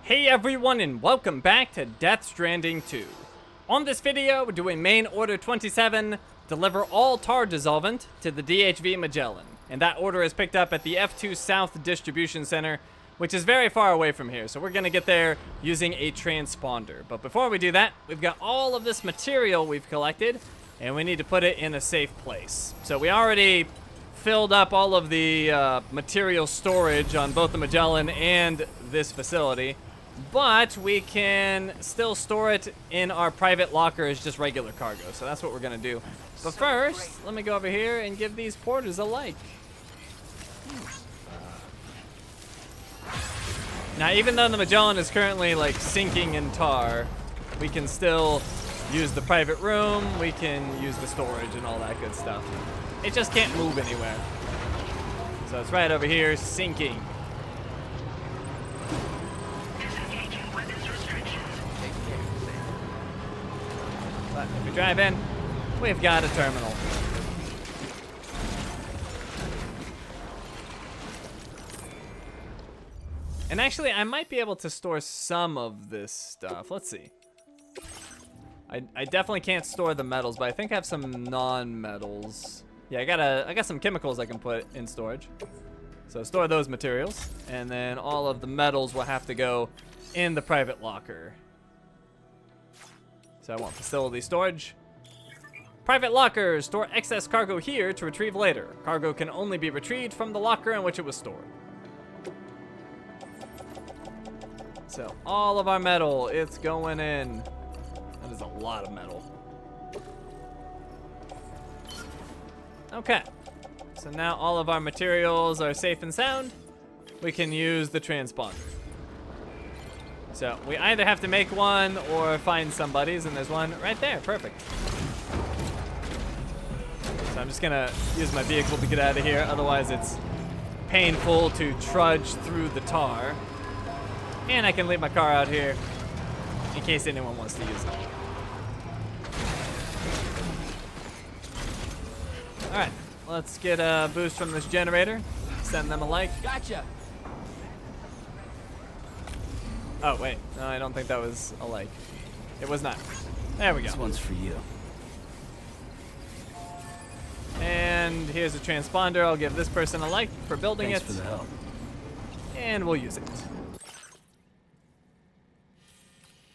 Hey everyone, and welcome back to Death Stranding 2. On this video, we're doing main order 27, deliver all tar dissolvent to the DHV Magellan. And that order is picked up at the F2 South Distribution Center, which is very far away from here. So we're gonna get there using a transponder. But before we do that, we've got all of this material we've collected, and we need to put it in a safe place. So we already filled up all of the material storage on both the Magellan and this facility, but we can still store it in our private locker as just regular cargo. So that's what we're gonna do. But first, let me go over here and give these porters a like. Now, even though the Magellan is currently like sinking in tar, we can still use the private room, we can use the storage and all that good stuff. It just can't move anywhere. So it's right over here, sinking. But if we drive in, we've got a terminal. And actually, I might be able to store some of this stuff. Let's see. I definitely can't store the metals, but I think I have some non-metals. Yeah, I got some chemicals I can put in storage. So store those materials, and then all of the metals will have to go in the private locker. So I want facility storage. Private locker, store excess cargo here to retrieve later. Cargo can only be retrieved from the locker in which it was stored. So all of our metal, it's going in. That is a lot of metal. Okay, so now all of our materials are safe and sound. We can use the transponder. So we either have to make one or find somebody's, and there's one right there, perfect. So I'm just gonna use my vehicle to get out of here, otherwise it's painful to trudge through the tar. And I can leave my car out here in case anyone wants to use it. All right, let's get a boost from this generator. Send them a like. Gotcha. Oh, wait. No, I don't think that was a like. It was not. There we go. This one's for you. And here's a transponder. I'll give this person a like for building it. Thanks for the help. And we'll use it.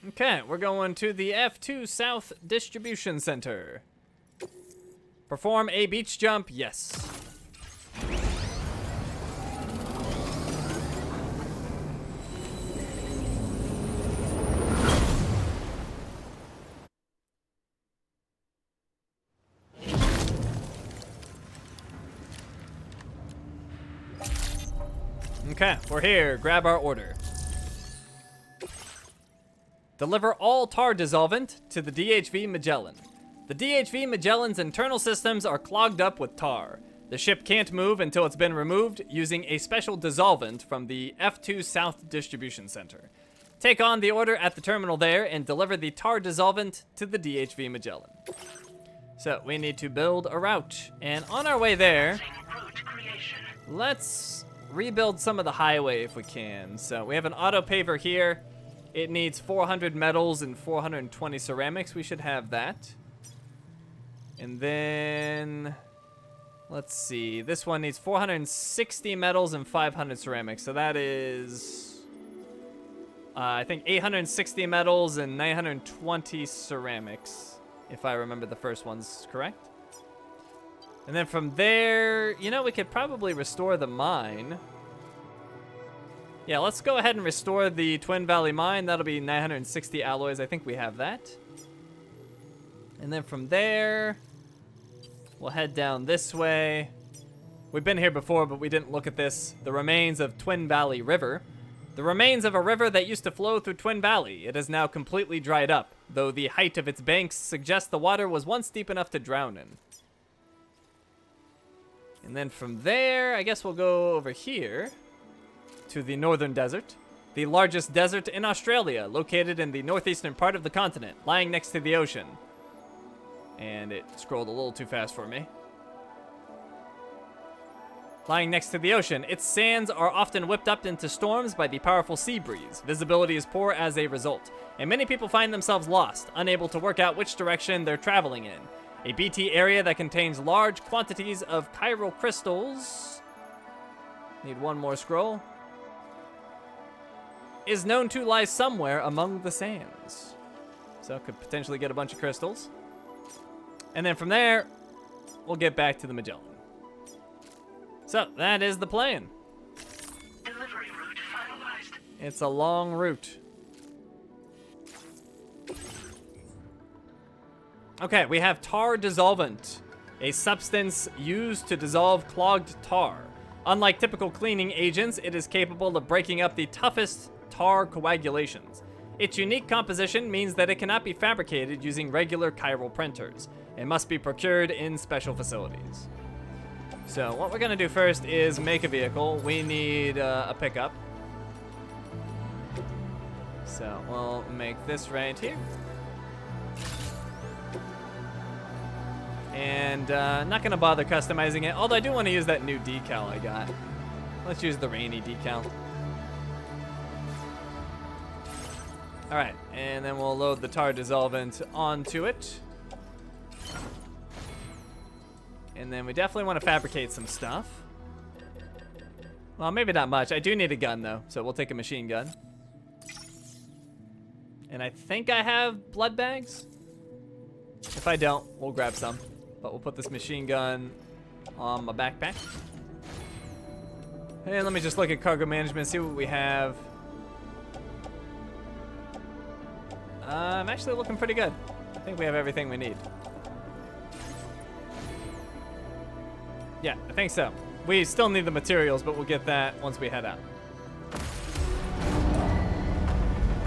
Okay, we're going to the F2 South Distribution Center. Perform a beach jump, yes. Okay, we're here. Grab our order. Deliver all tar dissolvent to the DHV Magellan. The DHV Magellan's internal systems are clogged up with tar. The ship can't move until it's been removed using a special dissolvent from the F2 South Distribution Center. Take on the order at the terminal there and deliver the tar dissolvent to the DHV Magellan. So we need to build a route. And on our way there, let's rebuild some of the highway if we can. So we have an auto paver here. It needs 400 metals and 420 ceramics. We should have that. And then, let's see. This one needs 460 metals and 500 ceramics. So that is, I think 860 metals and 920 ceramics, if I remember the first one's correct. And then from there, you know, we could probably restore the mine. Yeah, let's go ahead and restore the Twin Valley mine. That'll be 960 alloys. I think we have that. And then from there, we'll head down this way. We've been here before, but we didn't look at this. The remains of Twin Valley River. The remains of a river that used to flow through Twin Valley. It is now completely dried up, though the height of its banks suggests the water was once deep enough to drown in. And then from there, I guess we'll go over here to the Northern Desert, the largest desert in Australia, located in the northeastern part of the continent, lying next to the ocean. And it scrolled a little too fast for me. Lying next to the ocean, its sands are often whipped up into storms by the powerful sea breeze. Visibility is poor as a result, and many people find themselves lost, unable to work out which direction they're traveling in. A BT area that contains large quantities of chiral crystals, need one more scroll, is known to lie somewhere among the sands. So could potentially get a bunch of crystals. And then from there, we'll get back to the Magellan. So that is the plan. Delivery route finalized. It's a long route. Okay, we have tar dissolvent, a substance used to dissolve clogged tar. Unlike typical cleaning agents, it is capable of breaking up the toughest tar coagulations. Its unique composition means that it cannot be fabricated using regular chiral printers. It must be procured in special facilities. So what we're gonna do first is make a vehicle. We need a pickup. So we'll make this right here. And not gonna bother customizing it, although I do wanna use that new decal I got. Let's use the rainy decal. All right, and then we'll load the tar dissolvent onto it. And then we definitely want to fabricate some stuff. Well, maybe not much. I do need a gun, though, so we'll take a machine gun. And I think I have blood bags. If I don't, we'll grab some. But we'll put this machine gun on my backpack. And let me just look at cargo management, see what we have. I'm actually looking pretty good. I think we have everything we need. Yeah, I think so. We still need the materials, but we'll get that once we head out.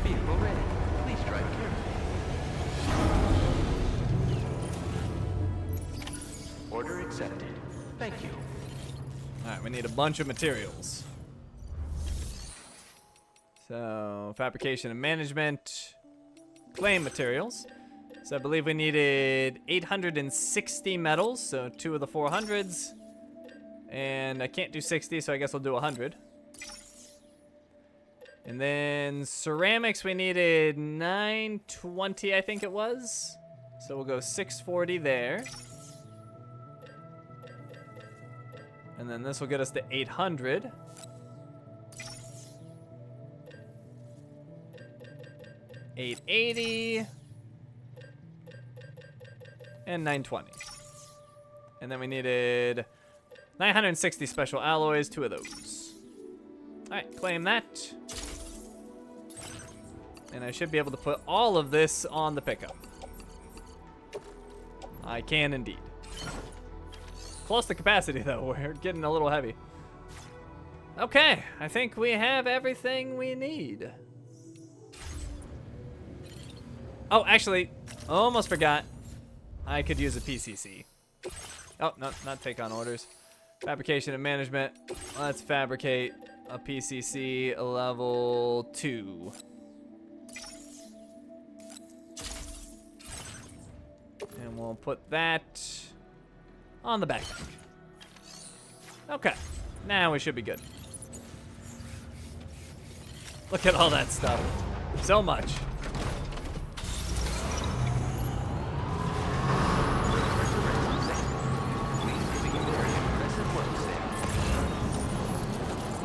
Vehicle ready. Please drive carefully. Order accepted. Thank you. All right, we need a bunch of materials. So, fabrication and management, claim materials. So I believe we needed 860 metals, so 2 of the 400s. And I can't do 60, so I guess I'll do 100. And then ceramics, we needed 920, I think it was. So we'll go 640 there. And then this will get us to 800. $880. And 920. And then we needed 960 special alloys, 2 of those. All right, claim that. And I should be able to put all of this on the pickup. I can indeed. Close to capacity though, we're getting a little heavy. Okay, I think we have everything we need. Oh, actually, almost forgot. I could use a PCC. Oh, no, not take on orders. Fabrication and management. Let's fabricate a PCC level 2. And we'll put that on the backpack. Okay, now we should be good. Look at all that stuff. So much.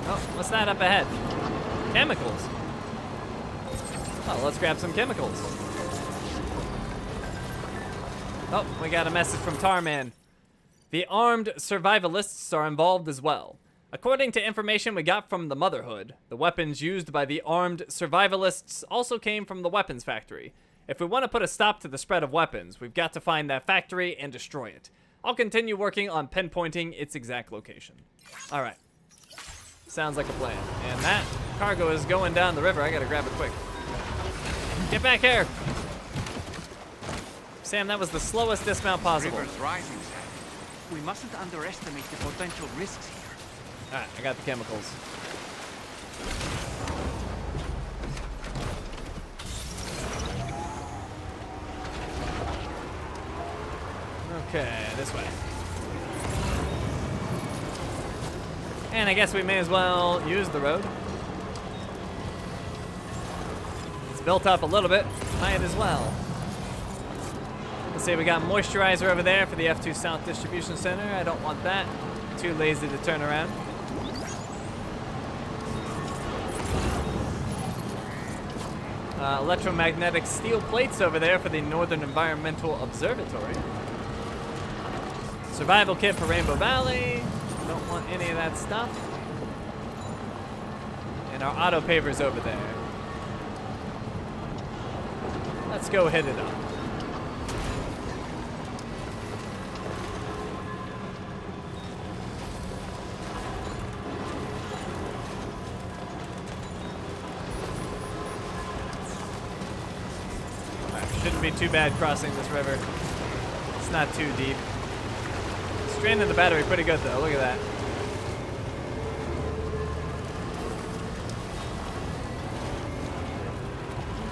Oh, what's that up ahead? Chemicals. Oh, let's grab some chemicals. Oh, we got a message from Tarman. The armed survivalists are involved as well. According to information we got from the Motherhood, the weapons used by the armed survivalists also came from the weapons factory. If we want to put a stop to the spread of weapons, we've got to find that factory and destroy it. I'll continue working on pinpointing its exact location. All right. Sounds like a plan. And that cargo is going down the river. I gotta grab it quick. Get back here. Sam, that was the slowest dismount possible. River's rising, Sam. We mustn't underestimate the potential risks here. All right, I got the chemicals. Okay, this way. And I guess we may as well use the road. It's built up a little bit. Might as well. Let's see, we got moisturizer over there for the F2 South Distribution Center. I don't want that. Too lazy to turn around. Electromagnetic steel plates over there for the Northern Environmental Observatory. Survival kit for Rainbow Valley. Don't want any of that stuff. And our auto paver's over there. Let's go hit it up. Shouldn't be too bad crossing this river. It's not too deep. Stranding the battery pretty good though, look at that.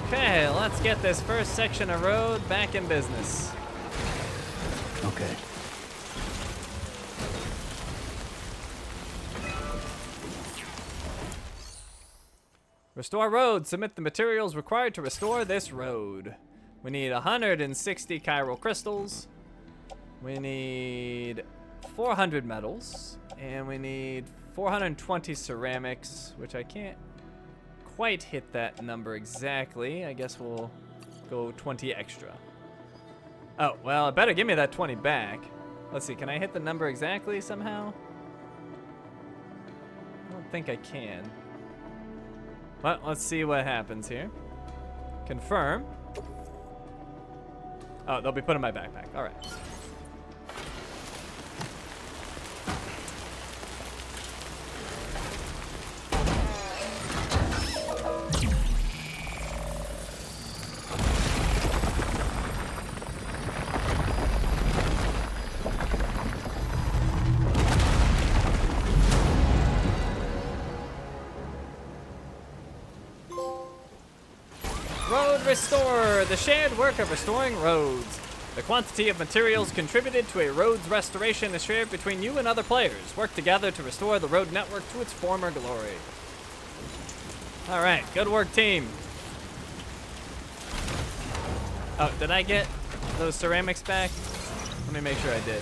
Okay, let's get this first section of road back in business. Okay. Restore road. Submit the materials required to restore this road. We need 160 chiral crystals. We need 400 metals. And we need 420 ceramics, which I can't quite hit that number exactly. I guess we'll go 20 extra. Oh, well, it better give me that 20 back. Let's see, can I hit the number exactly somehow? I don't think I can. Well, let's see what happens here. Confirm. Oh, they'll be put in my backpack. All right. Road restore, the shared work of restoring roads. The quantity of materials contributed to a road's restoration is shared between you and other players. Work together to restore the road network to its former glory. All right, good work, team. Oh, did I get those ceramics back? Let me make sure I did.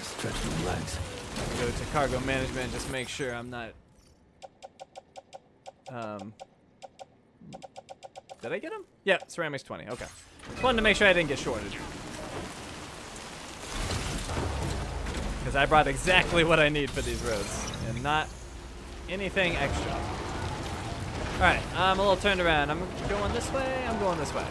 Stretch my legs. Go to cargo management, just make sure I'm not... Did I get them? Yeah, ceramics 20, okay. Just wanted to make sure I didn't get shorted. Because I brought exactly what I need for these roads, and not anything extra. All right, I'm a little turned around. I'm going this way, I'm going this way.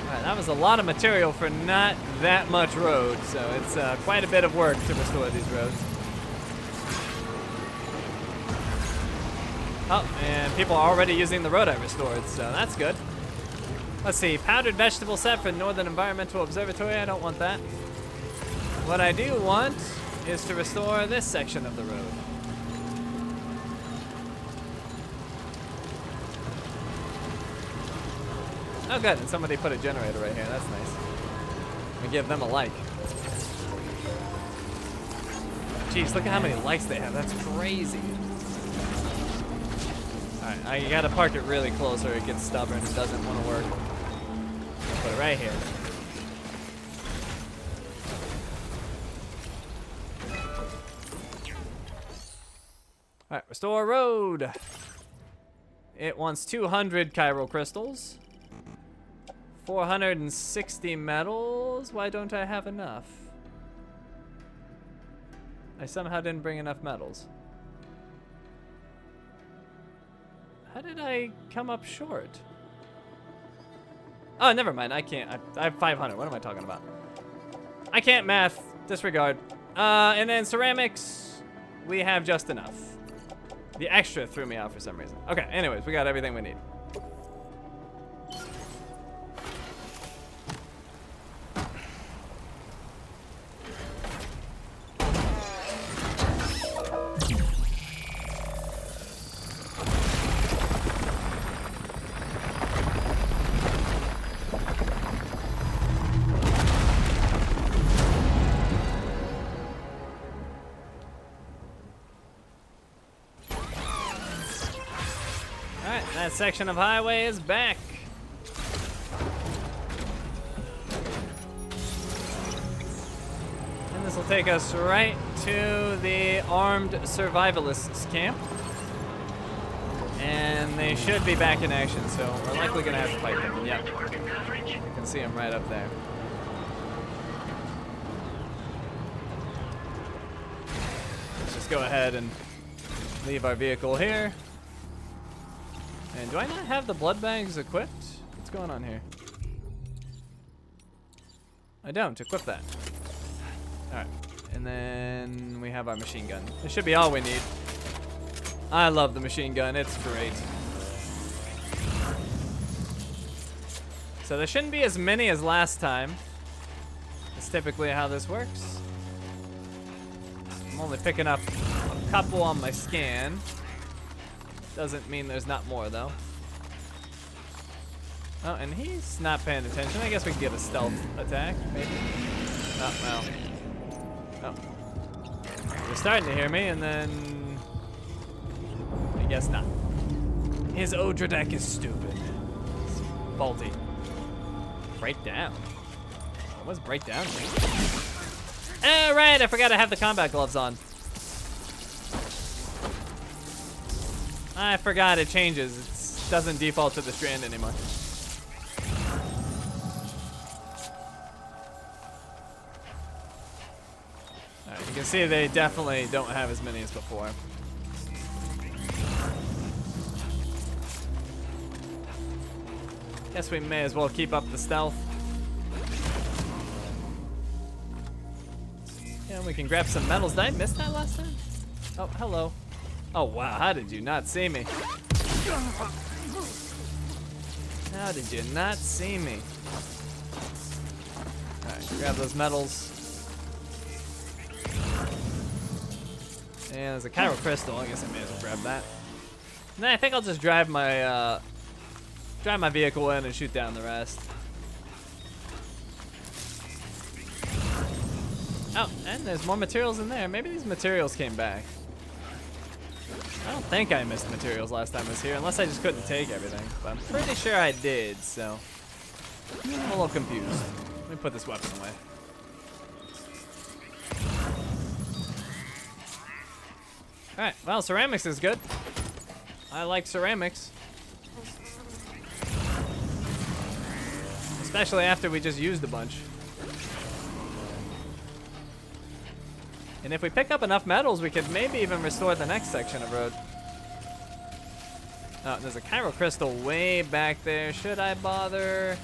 All right, that was a lot of material for not that much road, so it's quite a bit of work to restore these roads. Oh, and people are already using the road I restored, so that's good. Let's see, powdered vegetable set for Northern Environmental Observatory. I don't want that. What I do want is to restore this section of the road. Oh, good, and somebody put a generator right here. That's nice. We give them a like. Jeez, look at how many likes they have. That's crazy. Alright, I gotta park it really close or it gets stubborn and doesn't want to work. Put it right here. Alright, restore road. It wants 200 chiral crystals. 460 metals. Why don't I have enough? I somehow didn't bring enough metals. How did I come up short? Oh, never mind. I can't. I have 500. What am I talking about? I can't math. Disregard. And then ceramics, we have just enough. The extra threw me out for some reason. Okay, anyways, we got everything we need. That section of highway is back. And this will take us right to the armed survivalists camp. And they should be back in action, so we're likely gonna have to fight them. Yep. You can see them right up there. Let's just go ahead and leave our vehicle here. And do I not have the blood bags equipped? What's going on here? I don't. Equip that. Alright. And then we have our machine gun. This should be all we need. I love the machine gun. It's great. So there shouldn't be as many as last time. That's typically how this works. I'm only picking up a couple on my scan. Doesn't mean there's not more, though. Oh, and he's not paying attention. I guess we can get a stealth attack, maybe. Oh, well. Oh. You're starting to hear me, and then... I guess not. His Odra deck is stupid. It's faulty. Break down. What was break down? Oh, right, I forgot I have the combat gloves on. I forgot it changes. It doesn't default to the strand anymore. Alright, you can see they definitely don't have as many as before. Guess we may as well keep up the stealth. Yeah, we can grab some metals. Did I miss that last time? Oh, hello. Oh, wow, how did you not see me? How did you not see me? Alright, grab those metals. And there's a chiral crystal. I guess I may as well grab that. And then I think I'll just drive my vehicle in and shoot down the rest. Oh, and there's more materials in there. Maybe these materials came back. I don't think I missed materials last time I was here, unless I just couldn't take everything. But I'm pretty sure I did, so I'm a little confused. Let me put this weapon away. Alright, well, ceramics is good. I like ceramics. Especially after we just used a bunch. And if we pick up enough metals, we could maybe even restore the next section of road. Oh, there's a chiral crystal way back there. Should I bother?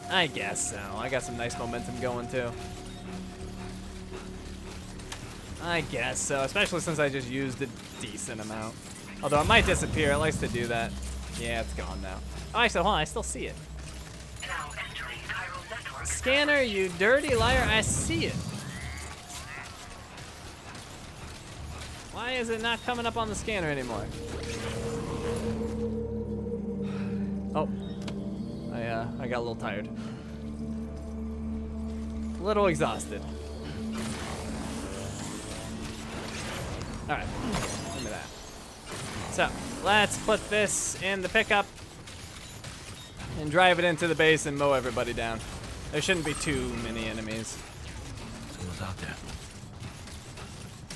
I guess so. I got some nice momentum going too. I guess so, especially since I just used a decent amount. Although it might disappear. It likes to do that. Yeah, it's gone now. Oh, actually, hold on. I still see it. Now entering chiral network. Scanner, you dirty liar. I see it. Why is it not coming up on the scanner anymore? Oh, I got a little tired. A little exhausted. All right, give me that. So, let's put this in the pickup and drive it into the base and mow everybody down. There shouldn't be too many enemies. Someone's out there.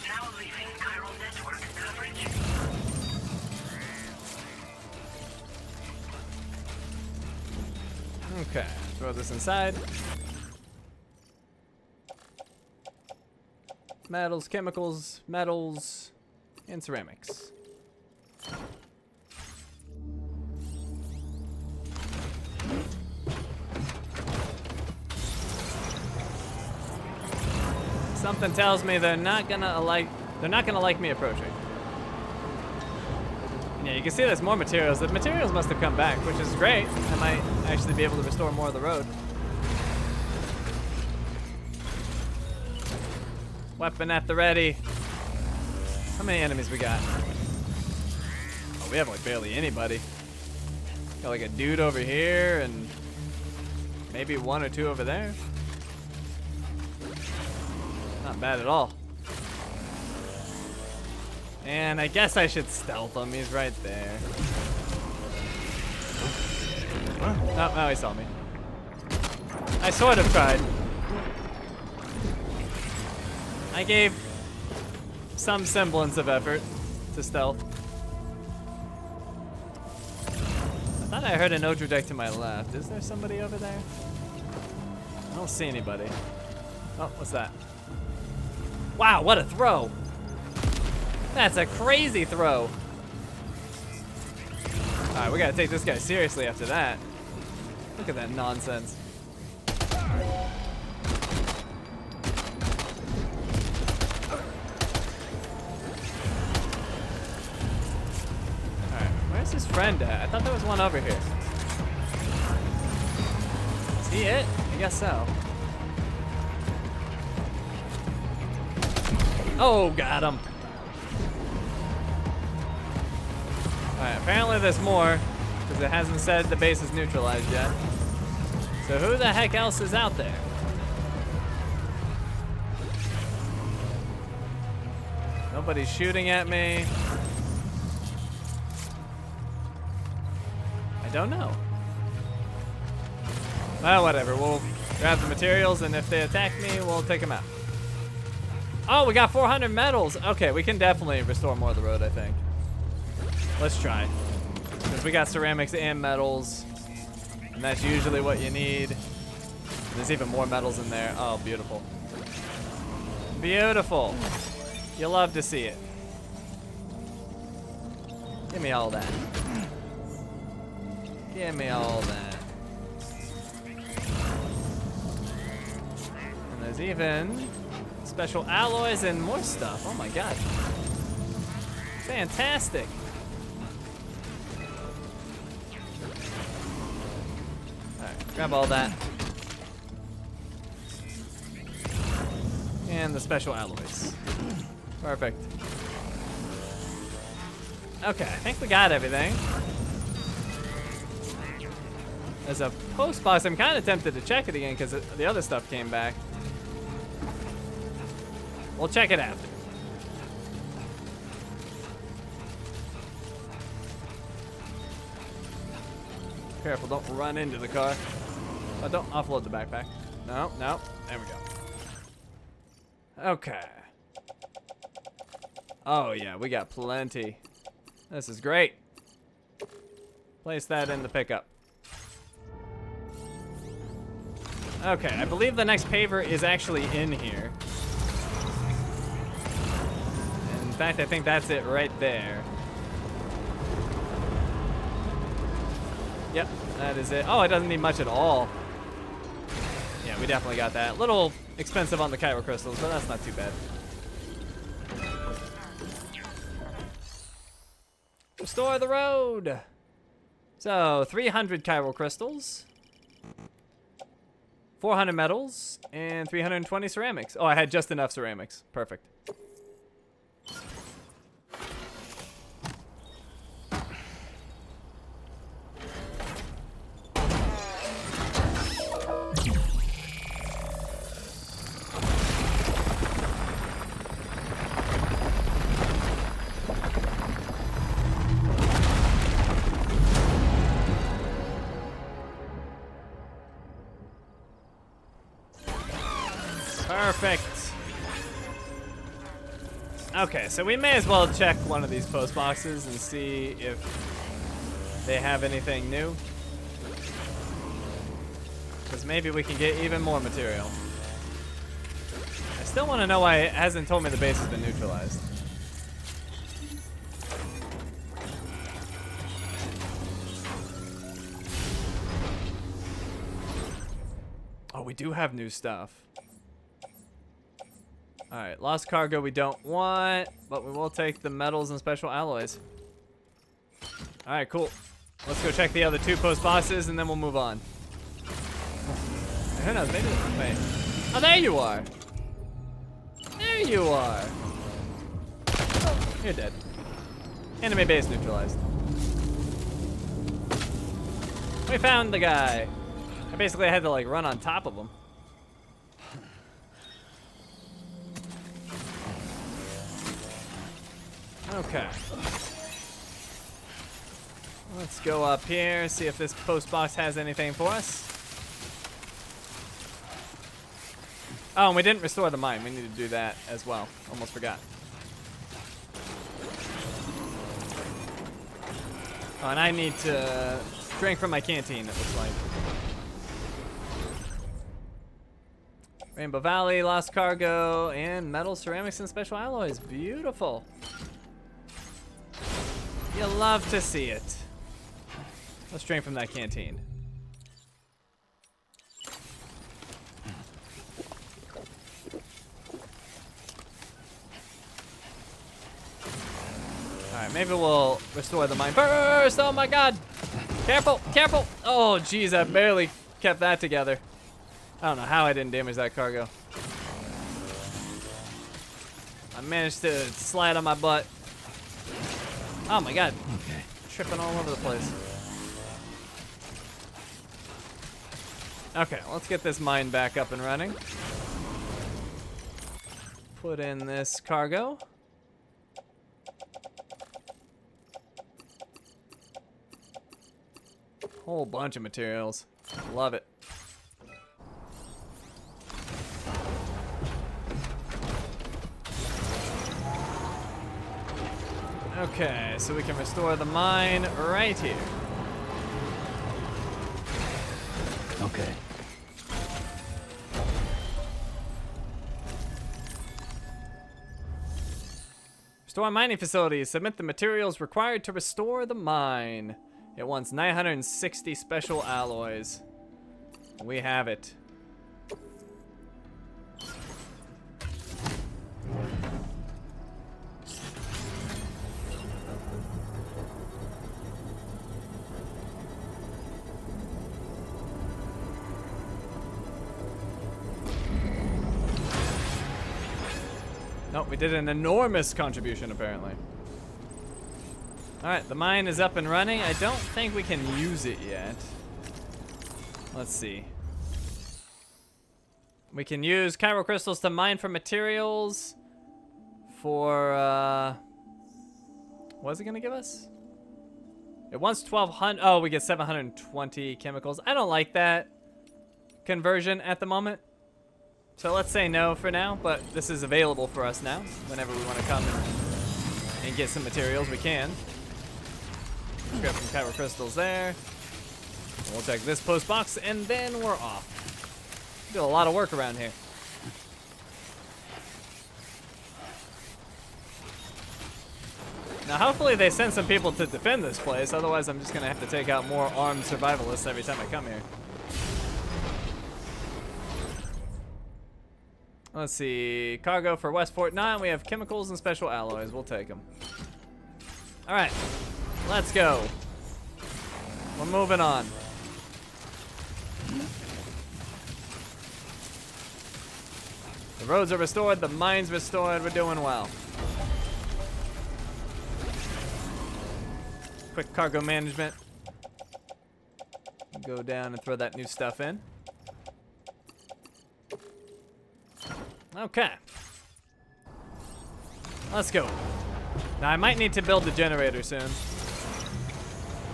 Now leaving chiral network coverage. Okay, throw this inside. Metals, chemicals, metals, and ceramics. Something tells me they're not gonna like me approaching. Yeah, you can see there's more materials. The materials must have come back, which is great. I might actually be able to restore more of the road. Weapon at the ready. How many enemies we got? Oh, we have like barely anybody. Got like a dude over here and maybe one or two over there. Not bad at all. And I guess I should stealth him. He's right there. Oh, now he saw me. I sort of tried. I gave some semblance of effort to stealth. I thought I heard an Odra deck to my left. Is there somebody over there? I don't see anybody. Oh, what's that? Wow, what a throw! That's a crazy throw. Alright, we gotta take this guy seriously after that. Look at that nonsense. Alright, where's his friend at? I thought there was one over here. Is he it? I guess so. Oh, got him. Alright, apparently there's more, because it hasn't said the base is neutralized yet. So who the heck else is out there? Nobody's shooting at me. I don't know. Well, whatever. We'll grab the materials, and if they attack me, we'll take them out. Oh, we got 400 metals. Okay, we can definitely restore more of the road, I think. Let's try. Because we got ceramics and metals. And that's usually what you need. There's even more metals in there. Oh, beautiful. Beautiful. You love to see it. Give me all that. Give me all that. And there's even special alloys and more stuff. Oh my god. Fantastic. Alright, grab all that. And the special alloys. Perfect. Okay, I think we got everything. There's a post box. I'm kind of tempted to check it again because the other stuff came back. We'll check it after. Careful, don't run into the car. Oh, don't offload the backpack. No, no. There we go. Okay. Oh, yeah, we got plenty. This is great. Place that in the pickup. Okay, I believe the next paver is actually in here. In fact, I think that's it right there. Yep, that is it. Oh, it doesn't need much at all. Yeah, we definitely got that. Little expensive on the chiral crystals, but that's not too bad. Restore the road. So 300 chiral crystals, 400 metals, and 320 ceramics. Oh, I had just enough ceramics. Perfect. Perfect. Okay, so we may as well check one of these post boxes and see if they have anything new. Because maybe we can get even more material. I still want to know why it hasn't told me the base has been neutralized. Oh, we do have new stuff. Alright, lost cargo we don't want, but we will take the metals and special alloys. Alright, cool. Let's go check the other two post bosses and then we'll move on. Who knows, maybe, wait. Oh, there you are. There you are. Oh, you're dead. Enemy base neutralized. We found the guy. I basically had to like run on top of him. Okay. Let's go up here, see if this post box has anything for us. Oh, and we didn't restore the mine. We need to do that as well. Almost forgot. Oh, and I need to drink from my canteen, it looks like. Rainbow Valley, Lost Cargo, and metal, ceramics, and special alloys. Beautiful. You love to see it. Let's drink from that canteen. Alright, maybe we'll restore the mine first. Oh my god! Careful, careful! Oh jeez, I barely kept that together. I don't know how I didn't damage that cargo. I managed to slide on my butt. Oh my god. Okay. Tripping all over the place. Okay, let's get this mine back up and running. Put in this cargo. Whole bunch of materials. Love it. Okay, so we can restore the mine right here. Okay. Restore mining facilities. Submit the materials required to restore the mine. It wants 960 special alloys. We have it. Nope, we did an enormous contribution apparently. Alright, the mine is up and running. I don't think we can use it yet. Let's see. We can use chiral crystals to mine for materials for, what is it gonna give us? It wants 1200, oh, we get 720 chemicals. I don't like that conversion at the moment. So let's say no for now, but this is available for us now. Whenever we want to come and get some materials, we can. Grab some chiral crystals there. We'll check this post box, and then we're off. Do a lot of work around here. Now, hopefully they send some people to defend this place. Otherwise, I'm just going to have to take out more armed survivalists every time I come here. Let's see. Cargo for West Fort 9. We have chemicals and special alloys. We'll take them. All right. Let's go. We're moving on. The roads are restored. The mine's restored. We're doing well. Quick cargo management. Go down and throw that new stuff in. Okay. Let's go. Now I might need to build the generator soon.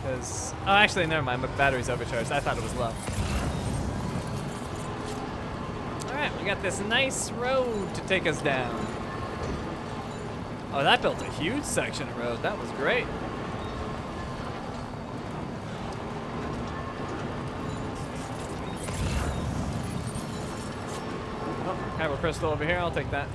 Because, oh actually never mind, my battery's overcharged. I thought it was low. Alright, we got this nice road to take us down. Oh, that built a huge section of road. That was great. Chiral crystal over here, I'll take that.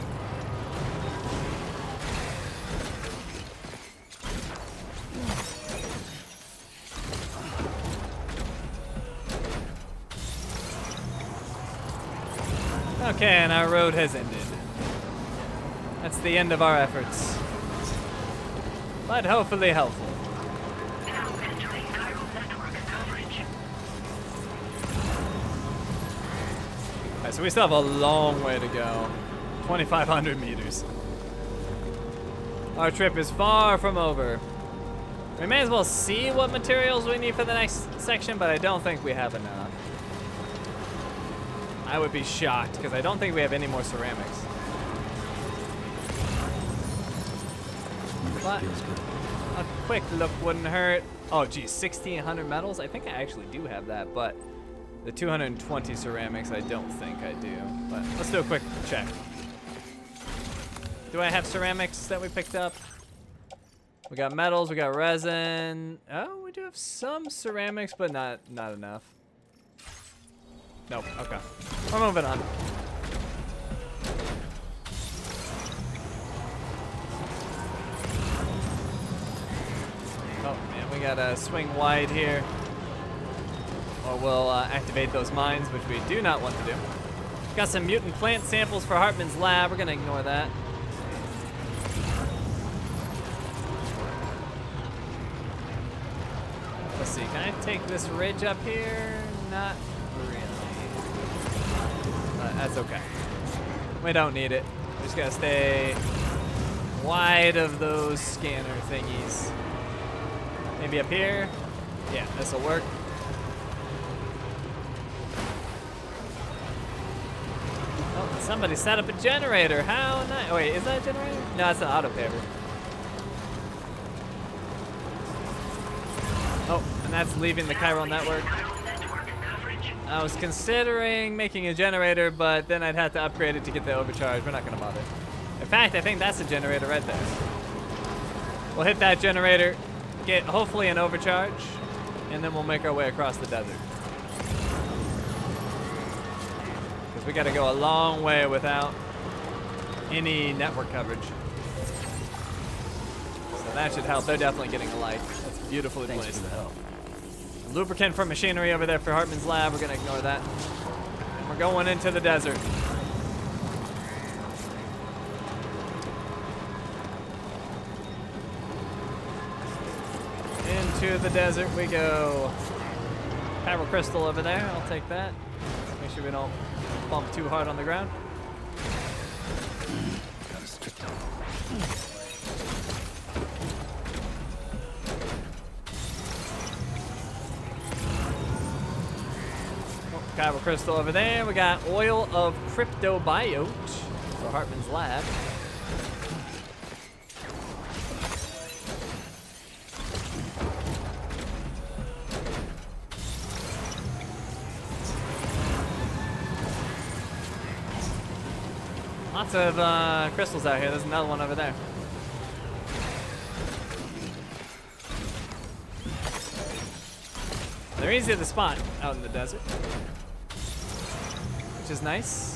Okay, and our road has ended. That's the end of our efforts. But hopefully helpful. Now entering chiral network coverage. Alright, so we still have a long way to go. 2,500 meters. Our trip is far from over. We may as well see what materials we need for the next section, but I don't think we have enough. I would be shocked, because I don't think we have any more ceramics. But Feels good. a quick look wouldn't hurt. Oh, geez, 1,600 metals? I think I actually do have that, but the 220 ceramics, I don't think I do. But let's do a quick check. Do I have ceramics that we picked up? We got metals, we got resin. Oh, we do have some ceramics, but not enough. Nope, okay. We're moving on. Oh man, we gotta swing wide here. Or we'll activate those mines, which we do not want to do. Got some mutant plant samples for Hartman's lab. We're gonna ignore that. Let's see, can I take this ridge up here? Not really. That's okay. We don't need it. We just gotta stay wide of those scanner thingies. Maybe up here? Yeah, this'll work. Oh, somebody set up a generator. How nice. Oh, wait, is that a generator? No, it's an auto paver. Oh, and that's leaving the chiral network. I was considering making a generator, but then I'd have to upgrade it to get the overcharge. We're not gonna bother. In fact, I think that's a generator right there. We'll hit that generator, get hopefully an overcharge, and then we'll make our way across the desert. Because we gotta go a long way without any network coverage. So that should help. They're definitely getting a light. That's beautifully Thanks placed. for the help. Lubricant for machinery over there for Hartman's lab. We're gonna ignore that. And we're going into the desert. Into the desert we go. Chiral crystal over there. I'll take that. Let's make sure we don't bump too hard on the ground. Got a strict Chiral crystal over there. We got oil of cryptobiote for Hartman's lab. Lots of crystals out here. There's another one over there. They're easy to spot out in the desert, which is nice.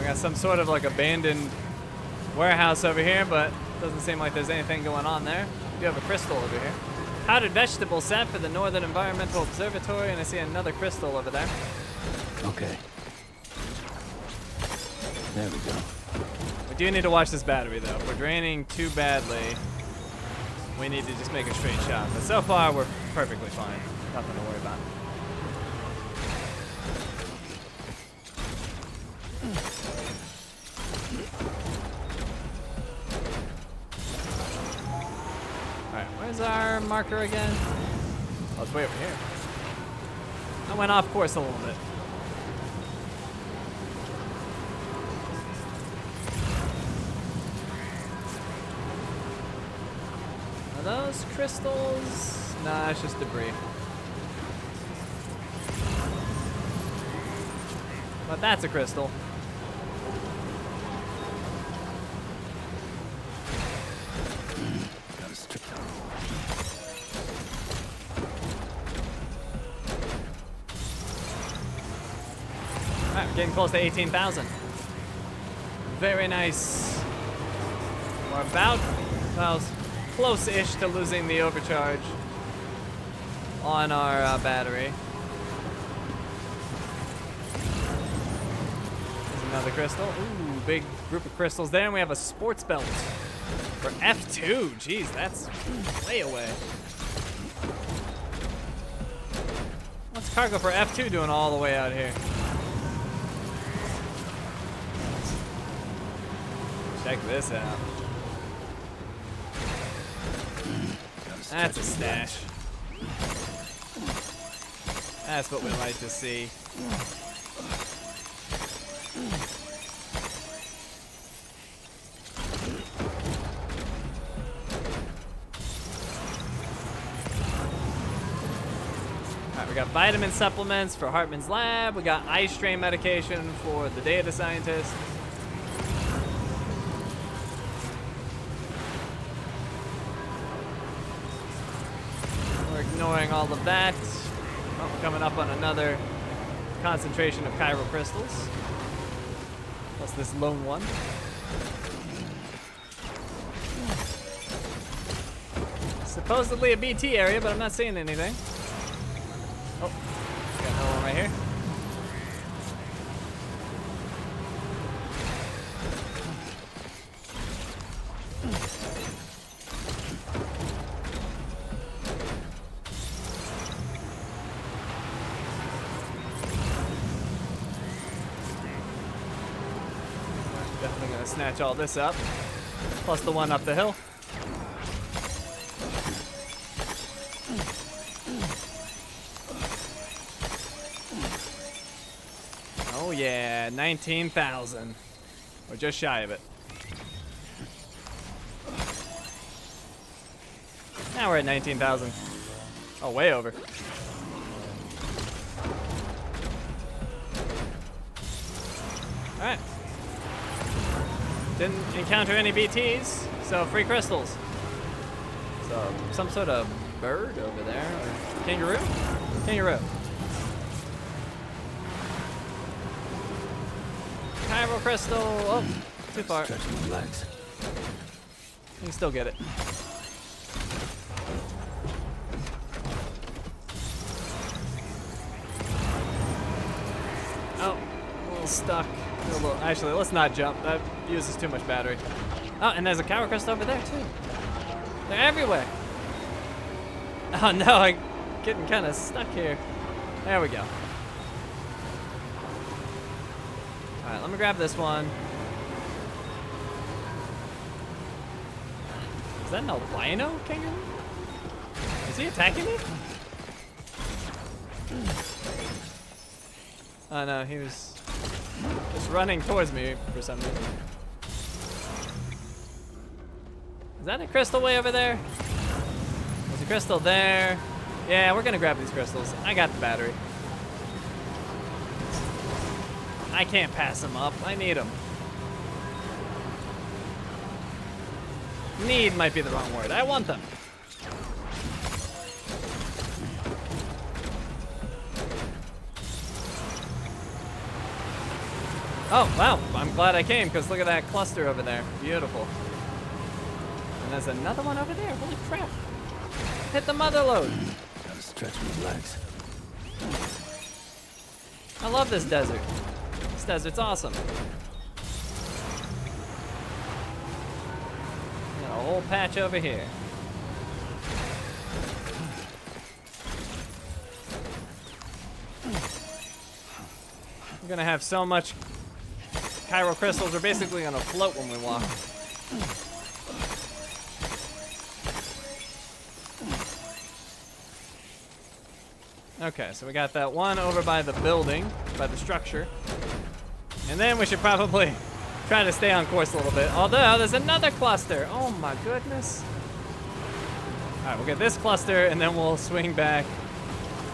Got some sort of like abandoned warehouse over here, but doesn't seem like there's anything going on there. We do have a crystal over here. Powdered vegetable set for the Northern Environmental Observatory, and I see another crystal over there. Okay. There we go. We do need to watch this battery though. If we're draining too badly, we need to just make a straight shot. But so far, we're perfectly fine. Nothing to worry about. Where's our marker again? Oh, it's way over here. I went off course a little bit. Are those crystals? Nah, it's just debris. But that's a crystal. Alright, we're getting close to 18,000. Very nice. We're about, well, close-ish to losing the overcharge on our battery. There's another crystal. Ooh, big group of crystals there. And we have a sports belt for F2. Jeez, that's way away. What's cargo for F2 doing all the way out here? Check this out. That's a stash. That's what we like to see. Alright, we got vitamin supplements for Hartman's lab. We got eye strain medication for the data scientist. We're ignoring all of that. Oh, we're coming up on another concentration of chiral crystals. Plus this lone one. Supposedly a BT area, but I'm not seeing anything. Oh, got another one right here. Definitely gonna snatch all this up. Plus the one up the hill. Oh yeah, 19,000. We're just shy of it. Now we're at 19,000. Oh, way over. All right. Didn't encounter any BTs, so free crystals. So some sort of bird over there, or kangaroo? Kangaroo. Chiral crystal. Oh, too far. Stretching my legs. You can still get it. Oh, a little stuck. Actually, let's not jump. That uses too much battery. Oh, and there's a chiral crystal over there too. They're everywhere. Oh no, I'm getting kind of stuck here. There we go. All right, let me grab this one. Is that an albino kangaroo? Is he attacking me? Oh no, he was just running towards me for some reason. Is that a crystal way over there? There's a crystal there. Yeah, we're gonna grab these crystals. I got the battery. I can't pass them up. I need them. Need might be the wrong word. I want them. Oh, wow. I'm glad I came, because look at that cluster over there. Beautiful. And there's another one over there. Holy crap. Hit the mother load. Gotta stretch my legs. I love this desert. This desert's awesome. Got a whole patch over here. We're gonna have so much chiral crystals, we're basically gonna float when we walk. Okay, so we got that one over by the building, by the structure. And then we should probably try to stay on course a little bit. Although, there's another cluster. Oh my goodness. All right, we'll get this cluster and then we'll swing back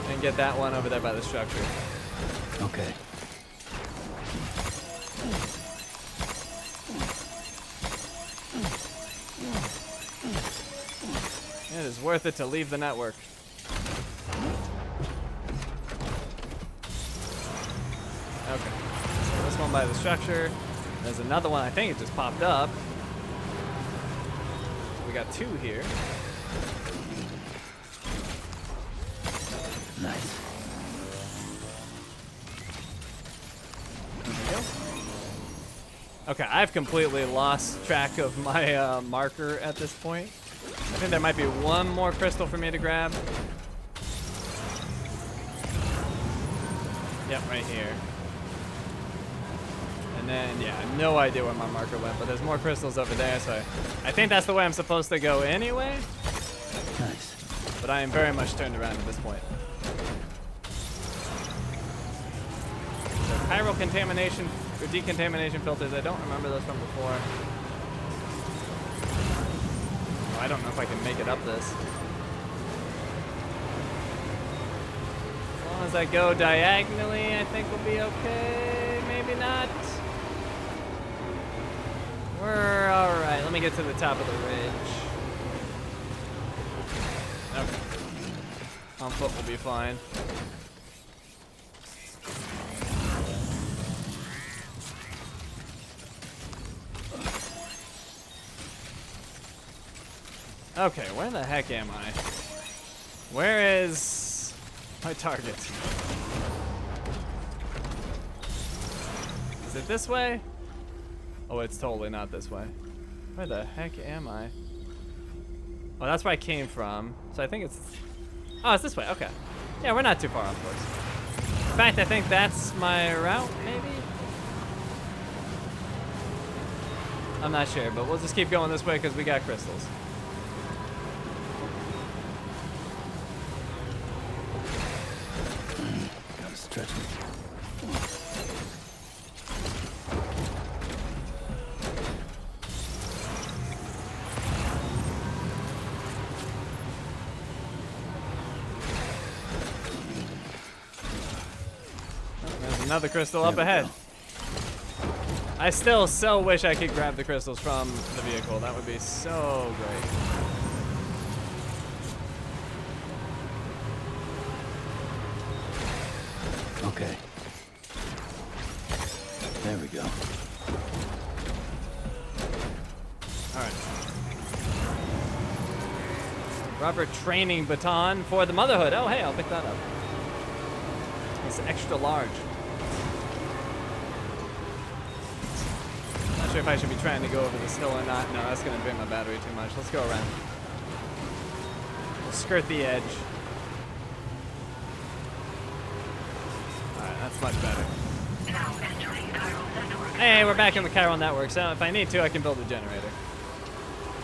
and get that one over there by the structure. Okay. It is worth it to leave the network. Okay, so this one by the structure. There's another one, I think it just popped up. We got two here. Nice. There we go. Okay, I've completely lost track of my marker at this point. I think there might be one more crystal for me to grab. Yep, right here. And then, yeah, no idea where my marker went, but there's more crystals over there, so I think that's the way I'm supposed to go anyway. Nice. But I am very much turned around at this point. So chiral contamination or decontamination filters, I don't remember those from before. Oh, I don't know if I can make it up this. As long as I go diagonally, I think we'll be okay. Maybe not. We're all right. Let me get to the top of the ridge. Okay. On foot will be fine. Okay, where the heck am I? Where is my target? Is it this way? Oh, it's totally not this way. Where the heck am I? Oh, that's where I came from. So I think it's... Oh, it's this way. Okay. Yeah, we're not too far off course. In fact, I think that's my route, maybe? I'm not sure, but we'll just keep going this way because we got crystals. Gotta stretch me. There's another crystal up ahead. I still so wish I could grab the crystals from the vehicle. That would be so great. Okay. There we go. All right. Rubber training baton for the motherhood. Oh, hey, I'll pick that up. It's extra large. Not sure if I should be trying to go over this hill or not. No, that's gonna drain my battery too much. Let's go around. We'll skirt the edge. All right, that's much better. Now entering chiral network. Hey, we're back in the chiral network, so if I need to, I can build a generator.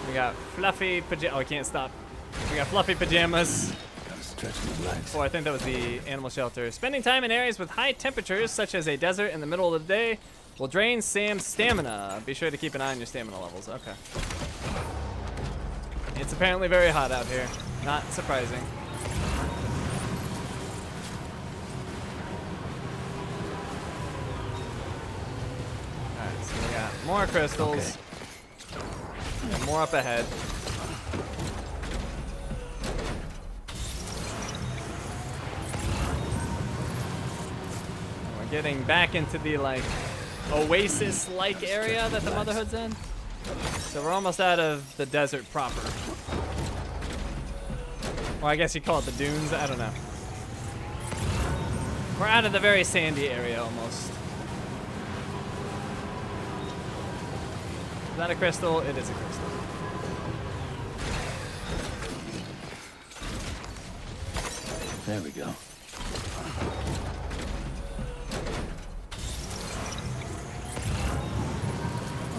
We got fluffy pajamas. Oh, I can't stop. We got fluffy pajamas. Gotta stretch my legs. Oh, I think that was the animal shelter. Spending time in areas with high temperatures, such as a desert in the middle of the day, will drain Sam's stamina. Be sure to keep an eye on your stamina levels. Okay. It's apparently very hot out here. Not surprising. Alright, so we got more crystals. Okay. And more up ahead. And we're getting back into the like oasis-like area that the motherhood's in. So we're almost out of the desert proper. Or I guess you call it the dunes, I don't know. We're out of the very sandy area almost. Is that a crystal? It is a crystal. There we go.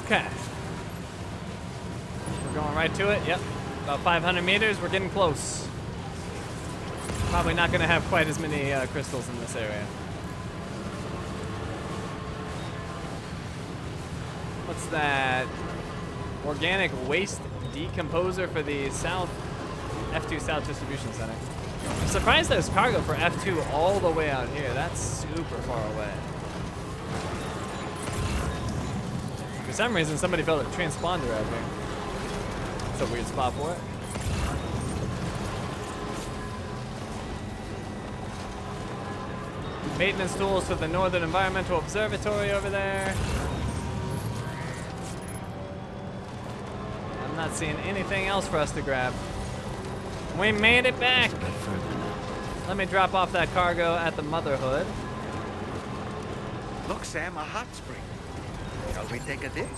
Okay. We're going right to it. Yep. About 500 meters. We're getting close. Probably not going to have quite as many crystals in this area. What's that? Organic waste decomposer for the South F2 South Distribution Center. I'm surprised there's cargo for F2 all the way out here. That's super far away. For some reason, somebody built a transponder out here. It's a weird spot for it. Maintenance tools for the Northern Environmental Observatory over there. I'm not seeing anything else for us to grab. We made it back. A bit further now. Let me drop off that cargo at the motherhood. Look, Sam, a hot spring. Shall we take a dip?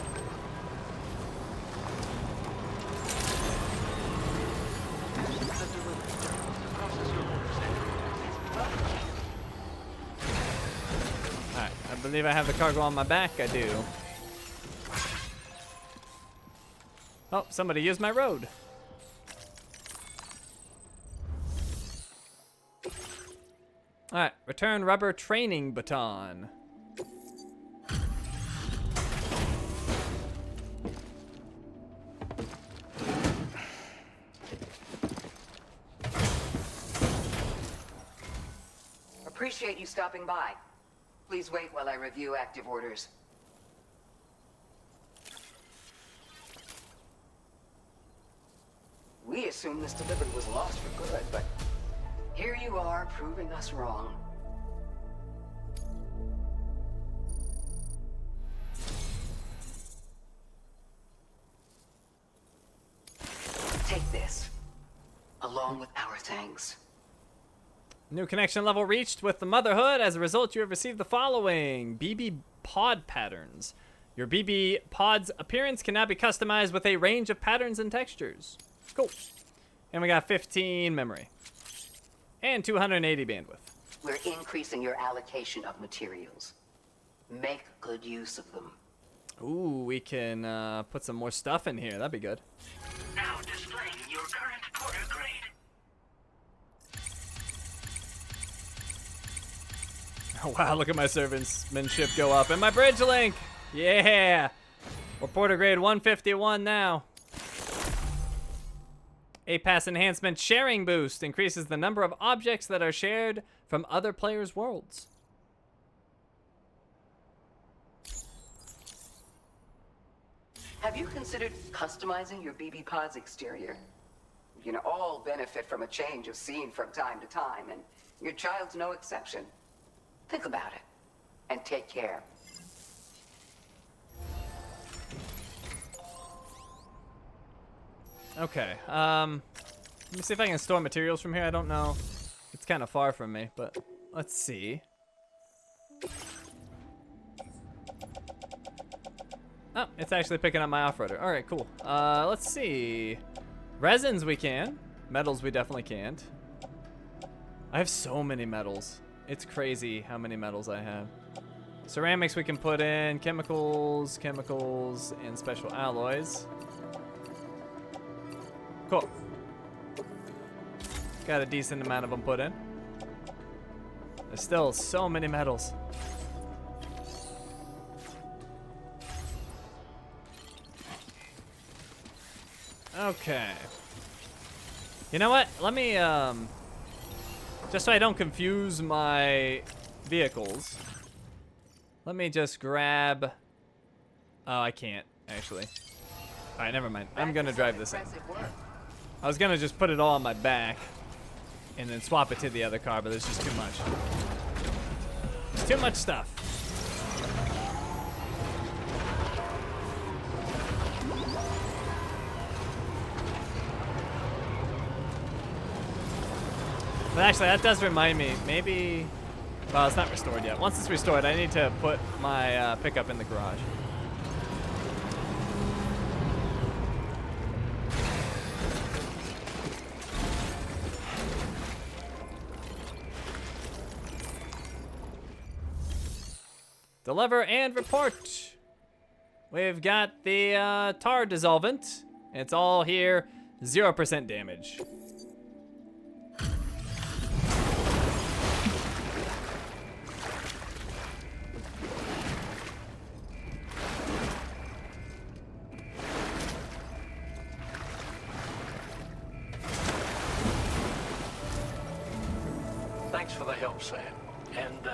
believe I have the cargo on my back. I do. Oh, somebody used my road. All right, return rubber training baton. Appreciate you stopping by. Please wait while I review active orders. We assumed this delivery was lost for good, but here you are proving us wrong. Take this, along with our thanks. New connection level reached with the Motherhood. As a result, you have received the following: BB pod patterns. Your BB pod's appearance can now be customized with a range of patterns and textures. Cool. And we got 15 memory. And 280 bandwidth. We're increasing your allocation of materials. Make good use of them. Ooh, we can put some more stuff in here. That'd be good. Now displaying your current porter grade. Oh, wow, look at my servantsmanship go up. And my bridge link! Yeah! We're porter grade 151 now. APAS enhancement sharing boost increases the number of objects that are shared from other players' worlds. Have you considered customizing your BB pod's exterior? You can all benefit from a change of scene from time to time, and your child's no exception. Think about it, and take care. Okay, let me see if I can store materials from here. I don't know. It's kind of far from me, but let's see. Oh, it's actually picking up my off-roader. All right, cool. Let's see. Resins we can. Metals we definitely can't. I have so many metals. It's crazy how many metals I have. Ceramics we can put in. Chemicals, and special alloys. Cool. Got a decent amount of them put in. There's still so many metals. Okay. You know what? Let me, just so I don't confuse my vehicles, let me just grab, oh, I can't, actually. All right, never mind. I'm gonna drive this in. I was gonna just put it all on my back and then swap it to the other car, but there's just too much. There's too much stuff. But actually, that does remind me, maybe, well, it's not restored yet. Once it's restored, I need to put my pickup in the garage. Deliver and report. We've got the tar dissolvent. It's all here, 0% damage. Thanks for the help, Sam. And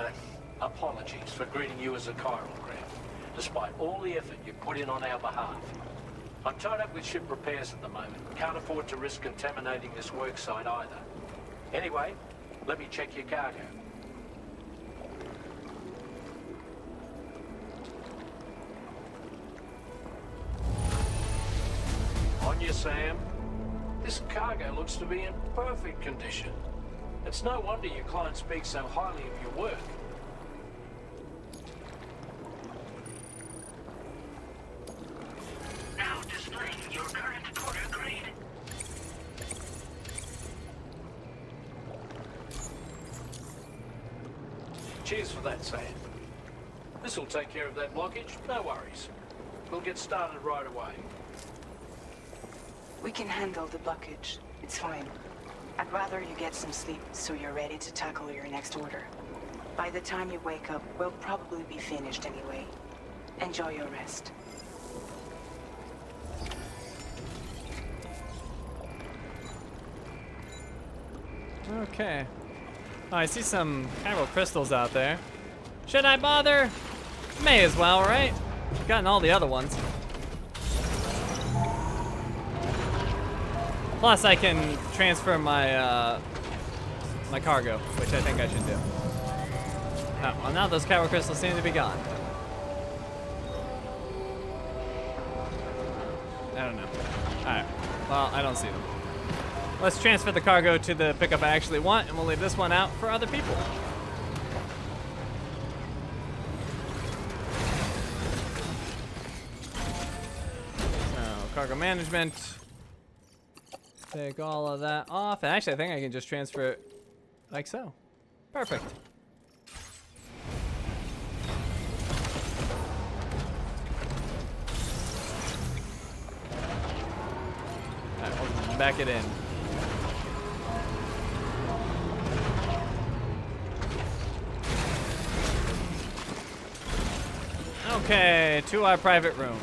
apologies for greeting you as a chiral craft, despite all the effort you put in on our behalf. I'm tied up with ship repairs at the moment. Can't afford to risk contaminating this work site either. Anyway, let me check your cargo. On you, Sam. This cargo looks to be in perfect condition. It's no wonder your client speaks so highly of your work. Now displaying your current porter grade. Cheers for that, Sam. This'll take care of that blockage, no worries. We'll get started right away. We can handle the blockage. It's fine. I'd rather you get some sleep so you're ready to tackle your next order. By the time you wake up, we'll probably be finished anyway. Enjoy your rest. Okay. Oh, I see some chiral crystals out there. Should I bother? May as well, right? I've gotten all the other ones. Plus, I can transfer my my cargo, which I think I should do. Oh, well, now those chiral crystals seem to be gone. I don't know. Alright. Well, I don't see them. Let's transfer the cargo to the pickup I actually want, and we'll leave this one out for other people. So, cargo management. Take all of that off. And actually, I think I can just transfer it like so. Perfect. Alright, we'll back it in. Okay, to our private room.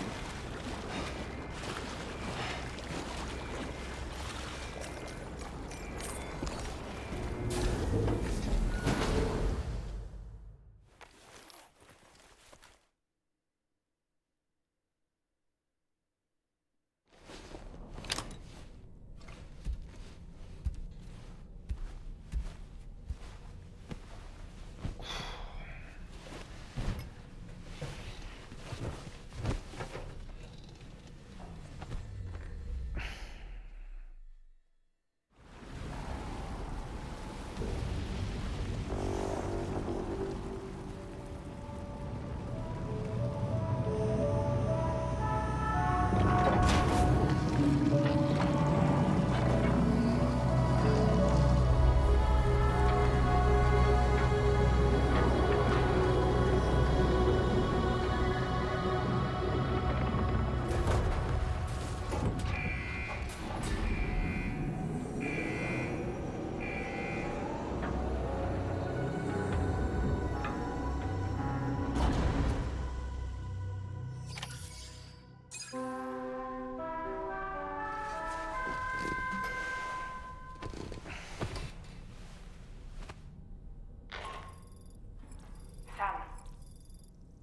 Sam,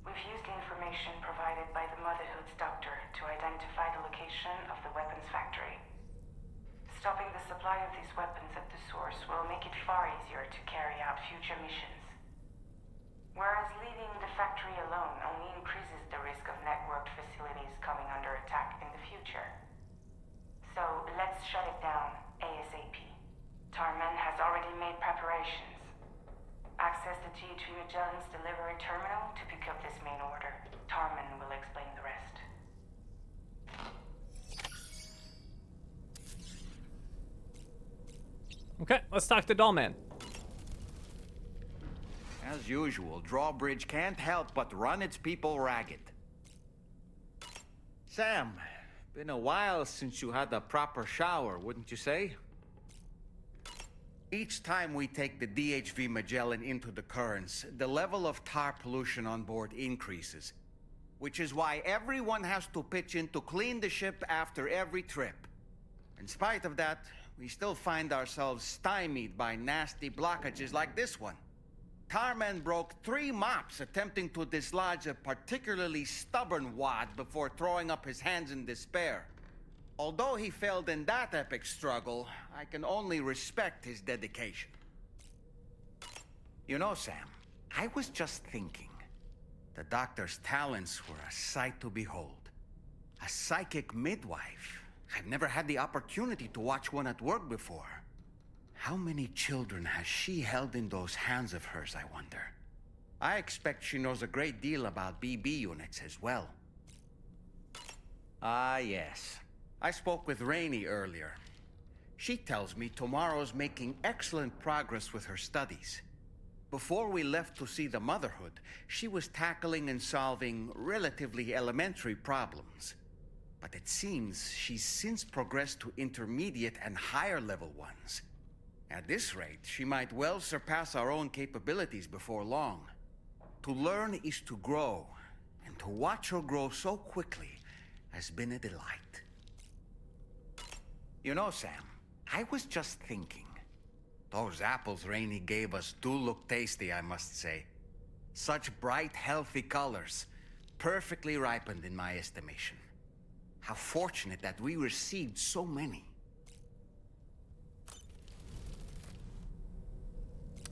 we've used the information provided by the Motherhood's doctor to identify the location of the weapons factory. Stopping the supply of these weapons at the source will make it far easier to carry out future missions. Whereas leaving the factory alone only increases the risk of networked facilities coming under attack in the future. So let's shut it down ASAP. Tarman has already made preparations. Access the DHV Magellan's delivery terminal to pick up this main order. Tarman will explain the rest. Okay, let's talk to Dollman. As usual, Drawbridge can't help but run its people ragged. Sam, been a while since you had a proper shower, wouldn't you say? Each time we take the DHV Magellan into the currents, the level of tar pollution on board increases. Which is why everyone has to pitch in to clean the ship after every trip. In spite of that, we still find ourselves stymied by nasty blockages like this one. Tarman broke 3 mops attempting to dislodge a particularly stubborn wad before throwing up his hands in despair. Although he failed in that epic struggle, I can only respect his dedication. You know, Sam, I was just thinking. The doctor's talents were a sight to behold. A psychic midwife. I've never had the opportunity to watch one at work before. How many children has she held in those hands of hers, I wonder? I expect she knows a great deal about BB units as well. Ah, yes. I spoke with Rainey earlier. She tells me Tomorrow's making excellent progress with her studies. Before we left to see the Motherhood, she was tackling and solving relatively elementary problems. But it seems she's since progressed to intermediate and higher level ones. At this rate, she might well surpass our own capabilities before long. To learn is to grow, and to watch her grow so quickly has been a delight. You know, Sam, I was just thinking. Those apples Rainey gave us do look tasty, I must say. Such bright, healthy colors. Perfectly ripened in my estimation. How fortunate that we received so many.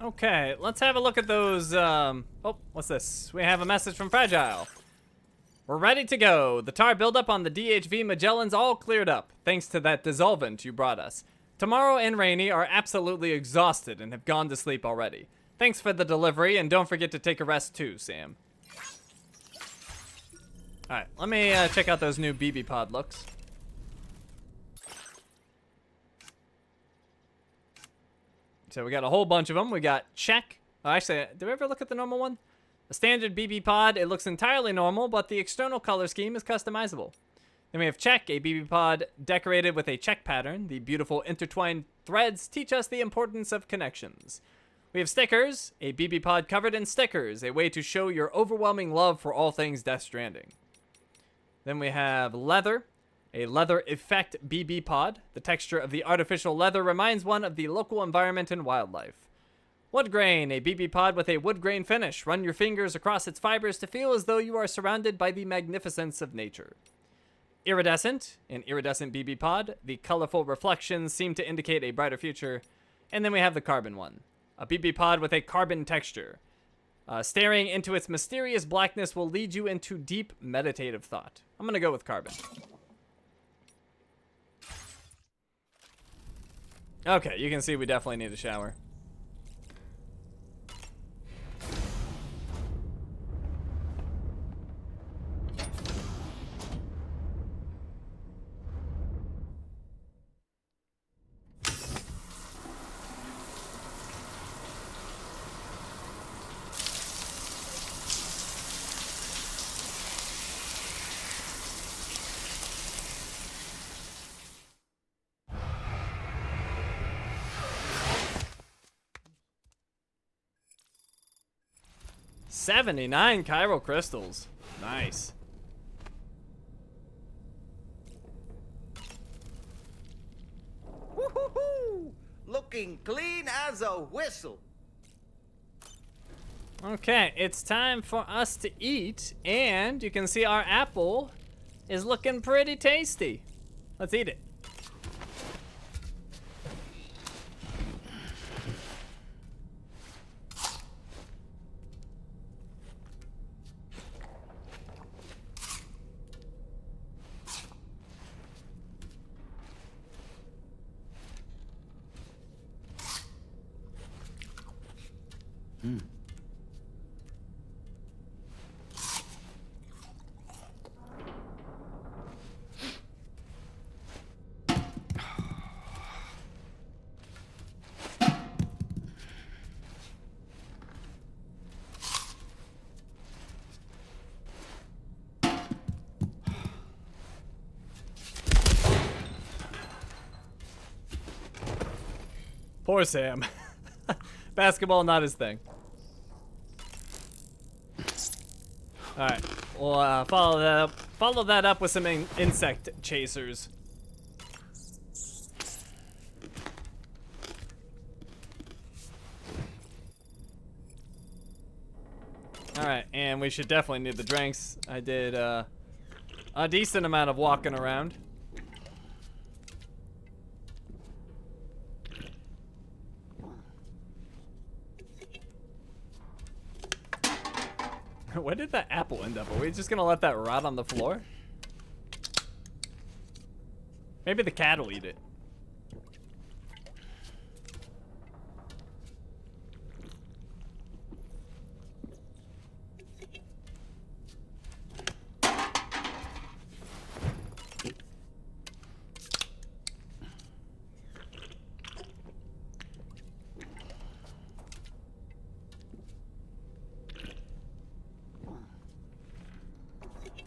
Okay, let's have a look at those, oh, what's this? We have a message from Fragile. We're ready to go. The tar buildup on the DHV Magellan's all cleared up, thanks to that dissolvent you brought us. Tomorrow and Rainey are absolutely exhausted and have gone to sleep already. Thanks for the delivery, and don't forget to take a rest too, Sam. Alright, let me check out those new BB pod looks. So we got a whole bunch of them. We got check. Oh, actually, did we ever look at the normal one? The standard BB pod, it looks entirely normal, but the external color scheme is customizable. Then we have check, a BB pod decorated with a check pattern. The beautiful intertwined threads teach us the importance of connections. We have stickers, a BB pod covered in stickers, a way to show your overwhelming love for all things Death Stranding. Then we have leather, a leather effect BB pod. The texture of the artificial leather reminds one of the local environment and wildlife. Wood grain, a BB pod with a wood grain finish. Run your fingers across its fibers to feel as though you are surrounded by the magnificence of nature. Iridescent, an iridescent BB pod. The colorful reflections seem to indicate a brighter future. And then we have the carbon one, a BB pod with a carbon texture. Staring into its mysterious blackness will lead you into deep meditative thought. I'm gonna go with carbon. Okay, you can see we definitely need a shower. $79 chiral crystals. Nice. Woohoo! Looking clean as a whistle. Okay, it's time for us to eat, and you can see our apple is looking pretty tasty. Let's eat it. Poor Sam. Basketball, not his thing. All right, we'll follow that up with some insect chasers. All right, and we should definitely need the drinks. I did a decent amount of walking around. Where did that apple end up? Are we just gonna let that rot on the floor? Maybe the cat will eat it.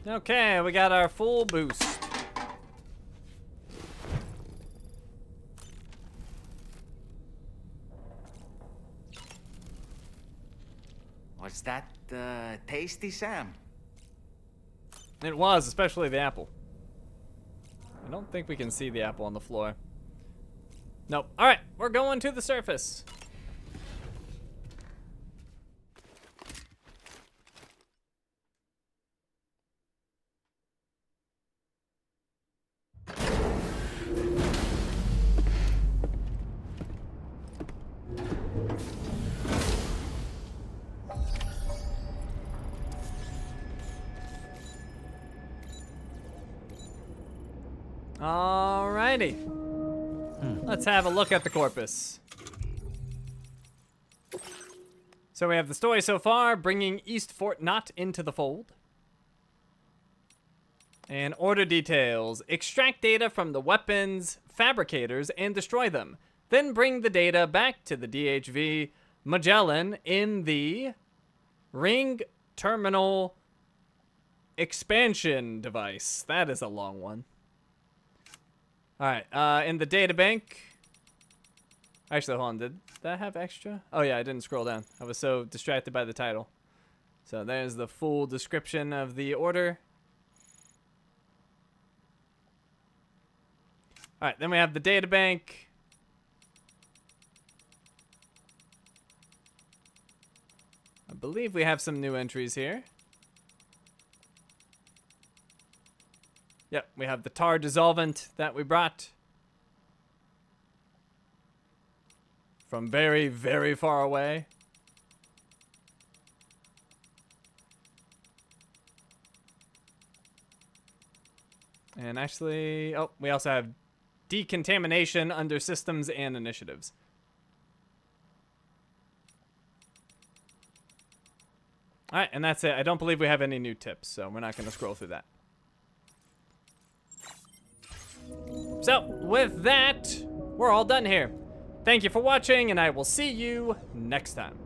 Okay, we got our full boost. Was that tasty, Sam? It was, especially the apple. I don't think we can see the apple on the floor. Nope. All right, we're going to the surface. Alrighty. Let's have a look at the corpus. So we have the story so far, bringing East Fort Knott into the fold. And order details. Extract data from the weapons fabricators and destroy them. Then bring the data back to the DHV Magellan in the Ring Terminal Expansion device. That is a long one. Alright, in the data bank. Actually, hold on, did that have extra? Oh yeah, I didn't scroll down. I was so distracted by the title. So there's the full description of the order. Alright, then we have the data bank. I believe we have some new entries here. Yep, we have the tar dissolvent that we brought from very, very far away. And actually, oh, we also have decontamination under systems and initiatives. All right, and that's it. I don't believe we have any new tips, so we're not going to scroll through that. So, with that, we're all done here. Thank you for watching, and I will see you next time.